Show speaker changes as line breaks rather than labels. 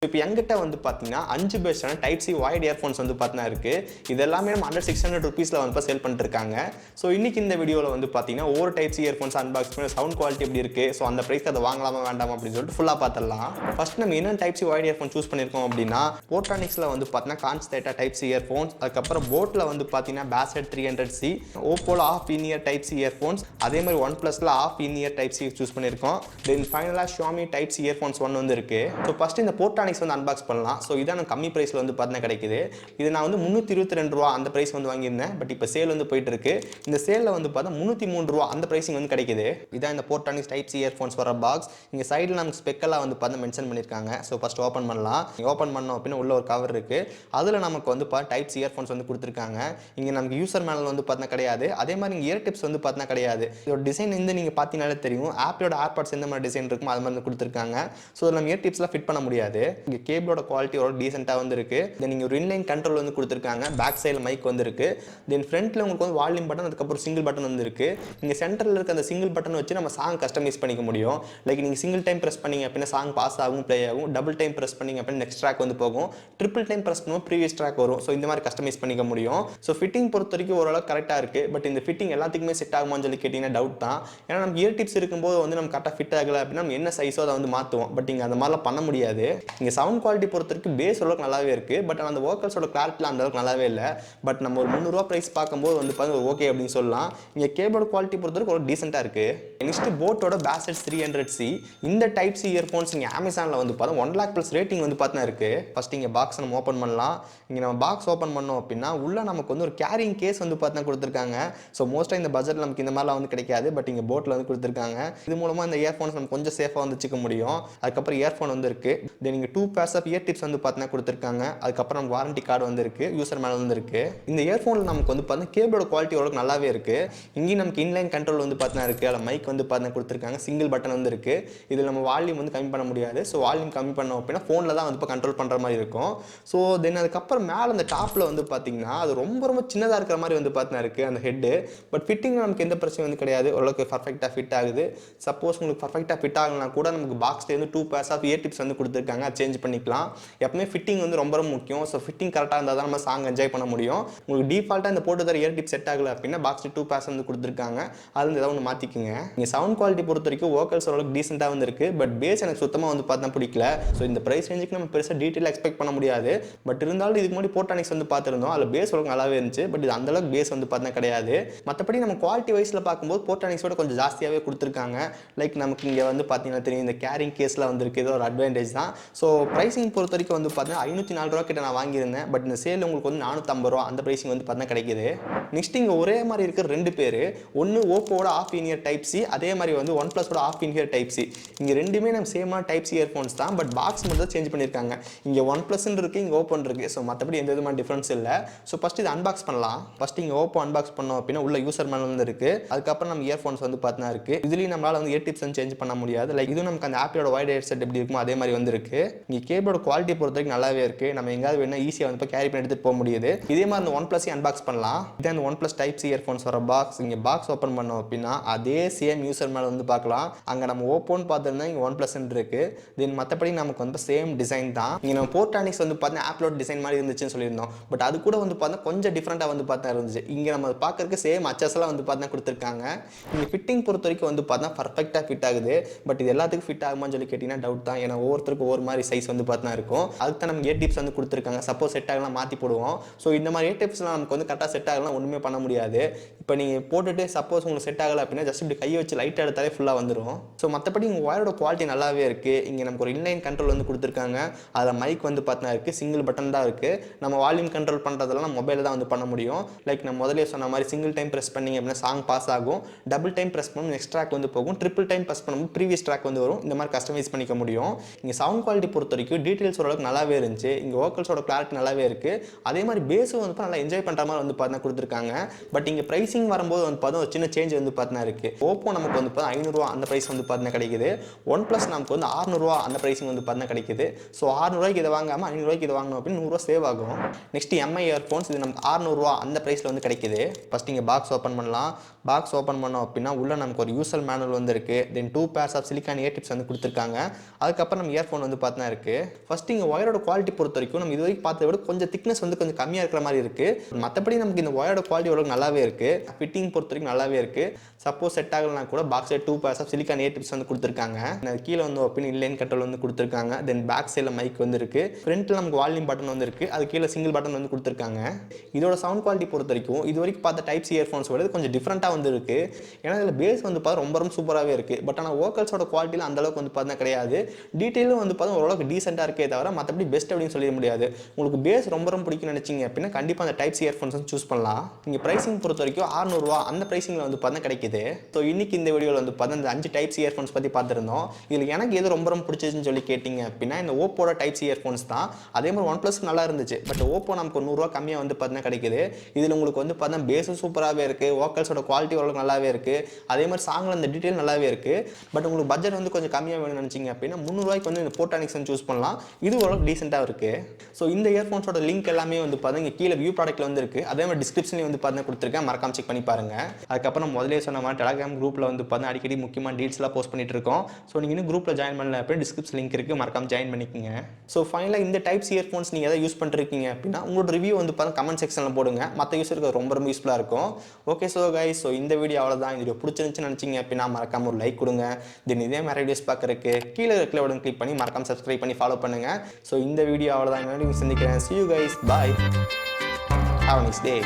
இப்போ எங்கிட்ட வந்து பார்த்தீங்கன்னா 5 பெஸ்ட்டான டைப் சி ஒயர்ட் இயர்ஃபோன்ஸ் வந்து பார்த்தீங்கன்னா இருக்குது. இது எல்லாமே நம்ம அண்டர் 600 ருபீஸில் வந்து சேல் பண்ணிருக்காங்க. ஸோ இன்னைக்கு இந்த வீடியோவில் வந்து பார்த்தீங்கன்னா ஒவ்வொரு டைப் சி இயர்ஃபோன்ஸ் அன்பாக்ஸ் பண்ணி சவுண்ட் குவாலிட்டி எப்படி இருக்குது, ஸோ அந்த ப்ரைஸ்க்கு அதை வாங்கலாமா வேண்டாமா அப்படின்னு சொல்லிட்டு ஃபுல்லாக பார்த்துடலாம். ஃபர்ஸ்ட் நம்ம என்ன type C wired earphone choose பண்ணியிருக்கோம் அப்படின்னா போர்ட்ரானிக்ஸில் வந்து பார்த்தீங்கன்னா கான்ஸ்டேட்டா டைப் சி இயர்ஃபோன்ஸ், அதுக்கப்புறம் போட்டில் வந்து பார்த்தீங்கன்னா பேசட் 300C, ஓப்போல half in ear type C earphones, அதே மாதிரி ஒன் ப்ளஸில் half in ear type C choose பண்ணியிருக்கோம். தென் ஃபைனலாக ஷியோமி டைப் சி இயர்ஃபோன்ஸ் ஒன்று வந்து இருக்குது. ஸோ ஃபஸ்ட்டு இந்த போர்ட்ரானிக்ஸ் வந்து அன்பாக்ஸ் பண்ணலாம். ஸோ இதான் கம்மி ப்ரைஸில் வந்து பார்த்தீங்கன்னா கிடைக்குது. இது நான் வந்து 322 ரூபா அந்த ப்ரைஸ் வந்து வாங்கியிருந்தேன். பட் இப்போ சேல் வந்து போயிட்டு இருக்கு. இந்த சேலில் வந்து பார்த்தா 303 ரூபா அந்த ப்ரைஸிங் வந்து கிடைக்குது. இதான் இந்த போர்ட்ரானிக்ஸ் டைப் சி இயர்ஃபோன்ஸ் வர பாக்ஸ். இங்கே சைடில் நமக்கு ஸ்பெக்கெல்லாம் வந்து பார்த்தா மென்ஷன் பண்ணியிருக்காங்க. ஸோ ஃபஸ்ட் ஓப்பன் பண்ணலாம். ஓப்பன் பண்ணோம் அப்படின்னா உள்ள ஒரு கவர் இருக்குது. அதில் நமக்கு வந்து டைப் சி இயர்ஃபோன்ஸ் வந்து கொடுத்துருக்காங்க. இங்கே நமக்கு யூசர் மேனுவல் வந்து பார்த்தா கிடையாது. அதே மாதிரி இங்கே இயர் டிப்ஸ் வந்து பார்த்தா கிடையாது. இதோட டிசைன் வந்து நீங்கள் பார்த்தீங்கனாலே தெரியும். ஆப்பிளோட ஏர்பாட்ஸ் எந்த மாதிரி டிசைன் இருக்குமோ அது மாதிரி கொடுத்துருக்காங்க. ஸோ நம்ம இயர் டிப்ஸ்லாம் ஃபிட் பண்ண முடியாது. இங்கே கேபிளோட குவாலிட்டி ஒரு டீசெண்டாக வந்து இருக்குது. தென் நீங்கள் ஒரு இன்லைன் கண்ட்ரோல் வந்து கொடுத்துருக்காங்க. பேக் சைடில் மைக் வந்து இருக்குது. தென் ஃப்ரண்ட்டில் உங்களுக்கு வந்து வால்யூம் பட்டன், அதுக்கப்புறம் சிங்கிள் பட்டன் வந்து இருக்குது. இங்கே சென்டரில் இருக்க அந்த சிங்கிள் பட்டன் வச்சு நம்ம சாங் கஸ்டமைஸ் பண்ணிக்க முடியும். லைக் நீங்கள் சிங்கிள் டைம் ப்ரெஸ் பண்ணிங்க அப்படின்னா சாங் பாஸ் ஆகும், ப்ளே ஆகும். டபுள் டைம் ப்ரெஸ் பண்ணிங்க அப்படின்னா நெக்ஸ்ட் ட்ராக் வந்து போகும். ட்ரிபிள் டைம் ப்ரெஸ் பண்ணுவோம், ப்ரீவியஸ் ட்ராக் வரும். ஸோ இந்த மாதிரி கஸ்டமைஸ் பண்ணிக்க முடியும். ஸோ ஃபிட்டிங் பொறுத்த வரைக்கும் ஓரளவு கரெக்டாக இருக்குது. பட் இந்த ஃபிட்டிங் எல்லாத்துக்குமே செட் ஆகுமான்னு சொல்லி கேட்டிங்கன்னா டவுட் தான். ஏன்னா நம்ம இயர் டிப்ஸ் இருக்கும்போது வந்து நம்ம கரெக்டாக ஃபிட் ஆகலை அப்படின்னா நம்ம என்ன சைஸோ அதை வந்து மாற்றுவோம். பட் இங்கே அந்த மாதிரிலாம் பண்ண முடியாது. இங்கே சவுண்ட் குவாலிட்டி பொறுத்த வரைக்கும் பேஸ் ஓரளவுக்கு நல்லாவே இருக்குது. பட் அந்த வோக்கல்ஸோட கிளாரிட்டிலாம் அந்த அளவுக்கு நல்லாவே இல்லை. பட் நம்ம ஒரு 300 ரூபா ப்ரைஸ் பார்க்கும்போது வந்து ஓகே அப்படின்னு சொல்லலாம். இங்கே கேபிளோட குவாலிட்டி பொறுத்த வரைக்கும் ஒரு டீசெண்டாக இருக்குது. நெக்ஸ்ட் போட்டோட பேசட் 300C இந்த டைப் சி இயர்ஃபோன்ஸ் இங்கே அமேசானில் வந்து பார்த்தா 1 lakh ப்ளஸ் ரேட்டிங் வந்து பார்த்தா இருக்குது. ஃபஸ்ட் இங்கே பாக்ஸ் நம்ம ஓப்பன் பண்ணலாம். இங்கே நம்ம பாக்ஸ் ஓப்பன் பண்ணோம் அப்படின்னா உள்ள நமக்கு வந்து ஒரு கேரிங் கேஸ் வந்து பார்த்தா கொடுத்துருக்காங்க. ஸோ மோஸ்ட்டாக இந்த பட்ஜெட்டில் நமக்கு இந்த மாதிரிலாம் வந்து கிடைக்காது. பட் இங்கே போட்டில் வந்து கொடுத்துருக்காங்க. இது மூலமாக இந்த இயர்ஃபோன்ஸ் நம்ம கொஞ்சம் சேஃபாக வந்து வச்சுக்க முடியும். அதுக்கப்புறம் இயர்ஃபோன் வந்து இருக்குது. தென் இங்கே 2 pairs ஆஃப் இயர் டிப்ஸ் வந்து பார்த்தா கொடுத்துருக்காங்க. அதுக்கப்புறம் நமக்கு வாரண்டி கார்டு வந்து இருக்குது, யூசர் மேனுவல் வந்து இருக்குது. இந்த இயர்ஃபோனில் நமக்கு வந்து பார்த்தா கேபிளோட குவாலிட்டி ஓரளவுக்கு நல்லாவே இருக்குது. இங்கேயும் நமக்கு இன்லைன் கண்ட்ரோல் வந்து பார்த்தா இருக்குது. அதில் மைக் வந்து பார்த்தா கொடுத்துருக்காங்க. சிங்கிள் பட்டன் வந்து இருக்குது. இதில் நம்ம வால்யூம் வந்து கம்மி பண்ண முடியாது. ஸோ வால்யூம் கம்மி பண்ணோம் அப்படின்னா ஃபோனில் தான் வந்து இப்போ கண்ட்ரோல் பண்ணுற மாதிரி இருக்கும். ஸோ தென் அதுக்கப்புறம் மேலே அந்த டாப்பில் வந்து பார்த்தீங்கன்னா அது ரொம்ப ரொம்ப சின்னதாக இருக்கிற மாதிரி வந்து பார்த்தா இருக்குது அந்த ஹெட்டு. பட் ஃபிட்டிங் நமக்கு எந்த பிரச்சனையும் வந்து கிடையாது. ஓரளவுக்கு பர்ஃபெக்டாக ஃபிட் ஆகுது. சப்போஸ் உங்களுக்கு பர்ஃபெக்டாக ஃபிட் ஆகலனா கூட நமக்கு பாக்ஸ்லேருந்து 2 pairs ஆஃப் இயர் டிப்ஸ் வந்து கொடுத்துருக்காங்க. அது சேஞ்ச் பண்ணிக்கலாம். எப்பவுமே ஃபிட்டிங் வந்து ரொம்ப ரொம்ப முக்கியம். ஸோ ஃபிட்டிங் கரெக்டாக இருந்தால் தான் நம்ம சாங் என்ஜாய் பண்ண முடியும். உங்களுக்கு டிஃபால்ட்டாக இந்த போட்டு தர இயர் டிப் செட் ஆகலை அப்படின்னா பாக்ஸில் 2 pairs வந்து கொடுத்துருக்காங்க. அதுல ஏதாவது ஒன்று மாற்றிக்குங்க. இங்கே சவுண்ட் குவாலிட்டி பொறுத்த வரைக்கும் வோக்கல்ஸ் ஓரளவுக்கு டீசெண்டாக வந்து இருக்குது. பட் பேஸ் எனக்கு சுத்தமாக வந்து பார்த்தா பிடிக்கல. ஸோ இந்த ப்ரைஸ் ரேஞ்சுக்கு நம்ம பெருசாக டீட்டெயிலாக எக்ஸ்பெக்ட் பண்ண முடியாது. பட் இருந்தாலும் இதுக்கு முன்னாடி போர்ட்ரானிக்ஸ் வந்து பார்த்துருந்தோம். அதில் பேஸ் ஓரளவுக்கு நல்லாவே இருந்துச்சு. பட் இது அந்தளவுக்கு பேஸ் வந்து பார்த்தா கிடையாது. மற்றபடி நம்ம குவாலிட்டி வைஸில் பார்க்கும்போது போர்ட்ரானிக்ஸோட கொஞ்சம் ஜாஸ்தியாகவே கொடுத்துருக்காங்க. லைக் நமக்கு இங்கே வந்து பார்த்தீங்கன்னா தெரியும் இந்த கேரிங் கேஸில் வந்துருக்கு. இது ஒரு அட்வான்டேஜ் தான். ஸோ ப்ரைஸிங் பொறுத்த வரைக்கும் வந்து பார்த்தீங்கன்னா 504 ரூபா கிட்ட நான் வாங்கியிருந்தேன். பட் இந்த சேல் உங்களுக்கு வந்து 450 ரூபா அந்த ப்ரைஸிங் வந்து பார்த்தா கிடைக்குது. நெக்ஸ்ட் இங்கே ஒரே மாதிரி இருக்கிற 2 பேர், ஒன்று ஓப்போட half in ear type C, அதே மாதிரி வந்து ஒன் ப்ளஸோட half in ear type C. இங்கே ரெண்டுமே நம்ம சேமான டைப் சி இயர்ஃபோன்ஸ் தான். பட் பாக்ஸ் மட்டும் தான் சேஞ்ச் பண்ணியிருக்காங்க. இங்கே ஒன் ப்ளஸ்ன்னு இருக்குது, இங்கே ஓப்பன் இருக்குது. ஸோ மற்றபடி எந்த விதமான டிஃப்ரென்ஸ் இல்லை. ஸோ ஃபஸ்ட் இது அன்பாக்ஸ் பண்ணலாம். ஃபஸ்ட் இங்கே ஓப்போ அன்பாக்ஸ் பண்ணோம் அப்படின்னா உள்ள யூசர் மேனுவல் வந்து இருக்குது. அதுக்கப்புறம் நம்ம இயர்ஃபோன்ஸ் வந்து பார்த்தா இருக்குது. இதுலேயும் நம்மளால் வந்து இயர் டிப்ஸ் வந்து சேஞ்ச் பண்ண முடியாது. லைக் இதுவும் நமக்கு அந்த ஆப்பிளோட வைட் ஹெட்செட் எப்படி இருக்குமோ அதே மாதிரி வந்து இருக்குது. இங்கே கேபிளோட குவாலிட்டி பொறுத்த வரைக்கும் நல்லாவே இருக்குது. நம்ம எங்கேயாவது வேணா ஈஸியாக வந்து கேரி பண்ணி எடுத்துகிட்டு போக முடியுது. இதே மாதிரி அந்த ஒன் ப்ளஸ் அன்பாக்ஸ் பண்ணலாம். இதே அந்த one plus type C earphones வர பாக்ஸ். இங்கே பாக்ஸ் ஓப்பன் பண்ணோம் அப்படின்னா அதே சேம் யூசர் மேலே வந்து பார்க்கலாம். அங்கே நம்ம ஓப்போன்னு பார்த்துருந்தா இங்கே ஒன் ப்ளஸ் இருக்குது. தென் மற்றபடி நமக்கு வந்து சேம் டிசைன் தான். இங்கே நம்ம போர்ட்ரானிக்ஸ் வந்து பார்த்தா ஆப்பிளோட டிசைன் மாதிரி இருந்துச்சுன்னு சொல்லியிருந்தோம். பட் அது கூட வந்து பார்த்தா கொஞ்சம் டிஃப்ரெண்ட்டாக வந்து பார்த்தா இருந்துச்சு. இங்கே நம்ம பார்க்கறதுக்கு சேம் அச்சஸ்லாம் வந்து பார்த்தா கொடுத்துருக்காங்க. இங்கே ஃபிட்டிங் பொறுத்த வரைக்கும் வந்து பார்த்தா பர்ஃபெக்டாக ஃபிட் ஆகுது. பட் இது எல்லாத்துக்கும் ஃபிட் ஆகுமான்னு சொல்லி கேட்டிங்கன்னா டவுட் தான். ஏன்னா ஒவ்வொருத்தருக்கும் ஒவ்வொரு மாதிரி சைஸ் வந்து பார்த்தா இருக்கும். அதுக்கு தான் நம்ம இயர் டிப்ஸ் வந்து கொடுத்துருக்காங்க. சப்போஸ் செட் ஆகலாம் மாற்றி போடுவோம். ஸோ இந்த மாதிரி இயர் டிப்ஸ்லாம் நமக்கு வந்து கரெக்டாக செட் ஆகலாம் ஒன்றுமே பண்ண முடியாது. இப்போ நீங்கள் போட்டுட்டு சப்போஸ் உங்களுக்கு செட் ஆகலை அப்படின்னா ஜஸ்ட் இப்படி கையை வச்சு லைட்டாக எடுத்தாலே ஃபுல்லாக வந்துடும். ஸோ மற்றபடி உங்கள் ஒயரோட குவாலிட்டி நல்லாவே இருக்குது. இங்கே நமக்கு ஒரு இன்லைன் கண்ட்ரோல் வந்து கொடுத்துருக்காங்க. அதில் மைக் வந்து பார்த்தா இருக்குது. சிங்கிள் பட்டன் தான் இருக்குது. நம்ம வால்யூம் கண்ட்ரோல் பண்ணுறதெல்லாம் நம்ம மொபைலில் தான் வந்து பண்ண முடியும். லைக் நம்ம முதலே சொன்ன மாதிரி சிங்கிள் டைம் ப்ரெஸ் பண்ணிங்க அப்படின்னா சாங் பாஸ் ஆகும். டபுள் டைம் ப்ரெஸ் பண்ணும் நெக்ஸ்ட் ட்ராக் வந்து போகும். ட்ரிபிள் டைம் ப்ரெஸ் பண்ணும்போது ப்ரீவியஸ் ட்ராக் வந்து வரும். இந்த மாதிரி கஸ்டமைஸ் பண்ணிக்க முடியும். இங்கே சவுண்ட் குவாலிட்டி பொறுத்த வரைக்கும் டீட்டெயில்ஸ் ஓரளவுக்கு நல்லாவே இருந்துச்சு. இங்கே வோக்கல்ஸோட கிளாரிட்டி நல்லாவே இருக்குது. அதே மாதிரி பேஸும் வந்து நல்லா என்ஜாய் பண்ணுற மாதிரி வந்து பார்த்தா கொடுத்துருக்காங்க. பட் இங்கே ப்ரைஸிங் வரும்போது வந்து பார்த்தா ஒரு சின்ன சேஞ்ச் வந்து பார்த்தா இருக்குது. ஓப்போ நமக்கு வந்து பார்த்தா 500 ரூபா அந்த ப்ரைஸ் வந்து பார்த்தா கிடைக்குது. ஒன் ப்ளஸ் நமக்கு வந்து 600 ரூபா அந்த ப்ரைஸிங் வந்து பார்த்தா கிடைக்குது. ஸோ 600 ரூபாய்க்கு இதை வாங்காமல் 500 ரூபாய்க்கு இதை வாங்கணும் அப்படின்னு 100 ரூபா சேவ் ஆகும். நெக்ஸ்ட் எம்ஐ இயர்ஃபோன்ஸ் இது நமக்கு 600 ரூபா அந்த ப்ரைஸில் வந்து கிடைக்குது. ஃபஸ்ட் இங்கே பாக்ஸ் ஓப்பன் பண்ணலாம். பாக்ஸ் ஓப்பன் பண்ணோம் அப்படின்னா உள்ள நமக்கு ஒரு யூசர் மேனுவல் வந்து இருக்குது. Then 2 pairs of silicon ear tips வந்து கொடுத்துருக்காங்க. அதுக்கப்புறம் நம்ம இயர்ஃபோன் வந்து பார்த்தா இருக்குது. ஃபஸ்ட்டு இங்கே ஒயரோட குவாலிட்டி பொறுத்த வரைக்கும் நம்ம இது வரைக்கும் பார்த்ததை விட கொஞ்சம் திக்னஸ் வந்து கொஞ்சம் கம்மியாக இருக்கிற மாதிரி இருக்குது. மற்றபடி நமக்கு இந்த ஒயரோட குவாலிட்டி ஓரளவுக்கு நல்லாவே இருக்குது. ஃபிட்டிங் பொறுத்த வரைக்கும் நல்லாவே இருக்குது. சப்போஸ் செட் ஆகலனா கூட பாக்ஸில் 2 pairs of silicon air tips வந்து கொடுத்துருக்காங்க. கீழே வந்து ஓப்பன் இன்லைன் கண்ட்ரோல் வந்து கொடுத்துருக்காங்க. தென் பேக் சைடில் மைக் வந்து இருக்குது. ஃப்ரண்ட்டில் நமக்கு வால்யூம் பட்டன் வந்து இருக்குது. அது கீழே சிங்கிள் பட்டன் வந்து கொடுத்துருக்காங்க. இதோட சவுண்ட் குவாலிட்டி பொறுத்த வரைக்கும் இது வரைக்கும் பார்த்த டைப் சி இயர்ஃபோன்ஸ் விட கொஞ்சம் டிஃப்ரெண்ட்டாக வந்து இருக்குது. ஏன்னா இதில் பேஸ் வந்து பார்த்தா ரொம்ப ரொம்ப சூப்பராகவே இருக்குது. பட் ஆனால் வோக்கல்ஸோட குவாலிட்டியில் அந்தளவுக்கு வந்து பார்த்தா கிடையாது. டீட்டெயிலும் வந்து பார்த்தா ஓரளவுக்கு டீசெண்டாக இருக்கே தவிர மற்றபடி பெஸ்ட் அப்படின்னு சொல்ல முடியாது. உங்களுக்கு பேஸ் ரொம்ப ரொம்ப பிடிக்கும்னு நினச்சிங்க அப்படின்னா கண்டிப்பாக அந்த டைப் சி இயர்ஃபோன்ஸ் வந்து சூஸ் பண்ணலாம். நீங்கள் ப்ரைஸிங் பொறுத்த வரைக்கும் 600 ரூபா அந்த ப்ரைஸிங்கில் வந்து பார்த்தா கிடைக்குது. ஸோ இன்னைக்கு இந்த வீடியோவில் வந்து பார்த்தா இந்த 5 டைப் சி இயர்ஃபோன்ஸ் பற்றி பார்த்துருந்தோம். இதில் எனக்கு எது ரொம்ப ரொம்ப பிடிச்சதுன்னு சொல்லி கேட்டிங்க அப்படின்னா இந்த ஓப்போட டைப் சி இயர்ஃபோன்ஸ் தான். அதே மாதிரி ஒன் ப்ளஸ் நல்லா இருந்துச்சு. பட் ஓப்போ நமக்கு 100 ரூபா கம்மியாக வந்து பார்த்தா கிடைக்குது. இதில் உங்களுக்கு வந்து பார்த்தா பேஸும் சூப்பராகவே இருக்குது. வோக்கல்ஸோட குவாலிட்டி ஓரளவுக்கு நல்லாவே இருக்குது. அதே மாதிரி சாங்கில் அந்த டீட்டெயில் நல்லாவே இருக்குது. பட் உங்களுக்கு பட்ஜெட் வந்து கொஞ்சம் கம்மியாக வேணும்னு நினச்சிங்க அப்படின்னா 300 ரூபாய்க்கு வந்து இந்த போட்டானிக்ஸ் சூஸ் பண்ணலாம். இது ஓரளவுக்கு டீசெண்டாக இருக்குது. ஸோ இந்த இயர்ஃபோன்ஸோட லிங்க் எல்லாமே வந்து பார்த்தா இங்கே கீழே வியூ ப்ராடக்ட்டில் வந்து இருக்குது. அதே மாதிரி டிஸ்கிரிப்ஷன்லேயும் வந்து பார்த்தா கொடுத்துருக்கேன். மறக்காம செக் பண்ணி பாருங்கள். அதுக்கப்புறம் முதலே சொன்ன மாதிரி டெலகிராம் குரூப்பில் வந்து பார்த்தா அடிக்கடி முக்கியமான டீல்ஸ்லாம் போஸ்ட் பண்ணிட்டு இருக்கோம். ஸோ நீங்கள் இன்னும் குரூப்பில் ஜாயின் பண்ணல அப்படின்னா டிஸ்கிரிப்ஷன் லிங்க் இருக்குது. மறக்காம ஜாயின் பண்ணிக்கோங்க. ஸோ ஃபைனலாக இந்த டைப் சி இயர்ஃபோன்ஸ் நீங்கள் எதாவது யூஸ் பண்ணிருக்கீங்க அப்படின்னா உங்களோட ரிவ்யூ வந்து பார்த்தா கமெண்ட் செக்ஷனில் போடுங்க. மற்ற யூஸருக்கு ரொம்ப ரொம்ப யூஸ்ஃபுல்லாக இருக்கும். ஓகே ஸோ கைஸ், ஸோ இந்த வீடியோ அவ்வளோதான். இந்த வீடியோ பிடிச்சிருந்துச்சுன்னு நினச்சிங்க அப்படின்னா மறக்காம ஒரு லைக் கொடுங்க. தென் இதே மாதிரி வீடியோஸ் பார்க்குறதுக்கு கீழே இருக்கிற பட்டன் கிளிக் பண்ணி மறக்காம சப்ஸ்கிரைப் பண்ணி ஃபாலோ பண்ணுங்கள். ஸோ இந்த வீடியோ அவ்வளோதான். சந்திக்கிறேன். See you guys. Bye. Have a nice day.